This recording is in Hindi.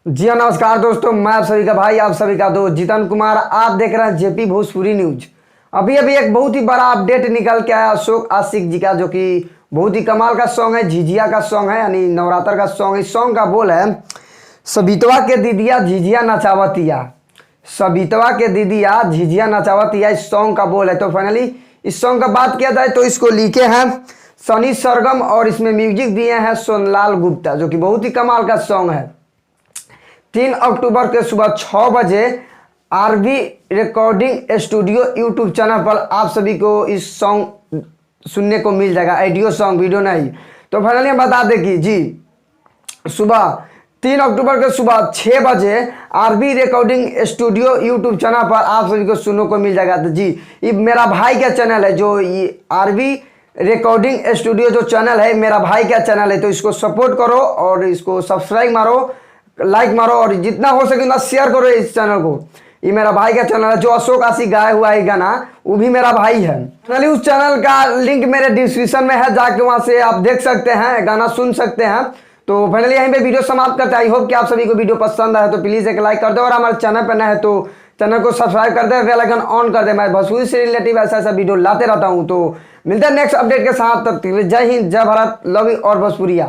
जी हाँ, नमस्कार दोस्तों। मैं आप सभी का भाई, आप सभी का दोस्त जितन कुमार। आप देख रहे हैं जेपी भोजपुरी न्यूज। अभी अभी एक बहुत ही बड़ा अपडेट निकल के आया अशोक आशिक जी का, जो कि बहुत ही कमाल का सॉन्ग है। झिझिया का सॉन्ग है, यानी नवरात्र का सॉन्ग है। इस सॉन्ग का बोल है, सबितवा के दीदिया झिझिया नचावतिया। सबितवा के दीदिया झिझिया नचावतिया, इस सॉन्ग का बोल है। तो फाइनली इस सॉन्ग का बात किया जाए तो इसको लिखे हैं सनी सरगम और इसमें म्यूजिक दिए हैं सोनलाल गुप्ता, जो कि बहुत ही कमाल का सॉन्ग है। 3 अक्टूबर के सुबह 6 बजे RB recording studio YouTube channel पर आप सभी को इस सॉन्ग सुनने को मिल जाएगा। ऑडियो सॉन्ग, वीडियो नहीं। तो फाइनली हम बता दें कि जी सुबह 3 अक्टूबर के सुबह 6 बजे RB recording studio YouTube channel पर आप सभी को सुनने को मिल जाएगा। तो जी ये मेरा भाई का चैनल है, जो ये आरबी रिकॉर्डिंग स्टूडियो जो चैनल है, मेरा भाई का चैनल है। तो इसको सपोर्ट करो और इसको सब्सक्राइब मारो, लाइक मारो और जितना हो सके उतना शेयर करो इस चैनल को। ये मेरा भाई का चैनल है। जो अशोक आशिक गाया हुआ है गाना, वो भी मेरा भाई है। फाइनली उस चैनल का लिंक मेरे डिस्क्रिप्शन में है, जाके वहां से आप देख सकते हैं, गाना सुन सकते हैं। तो फाइनली यहीं पे वीडियो समाप्त करते हैं। आई होप कि आप सभी को वीडियो पसंद आए तो प्लीज एक लाइक कर दो और हमारे चैनल पर नए है तो चैनल को सब्सक्राइब कर दे, बेल आइकन ऑन कर दे। मैं भोजपुरी से रिलेटिव ऐसा ऐसा वीडियो लाते रहता हूँ। तो मिलते हैं नेक्स्ट अपडेट के साथ। तब तक जय हिंद, जय भारत, लव यू और भोजपुरिया।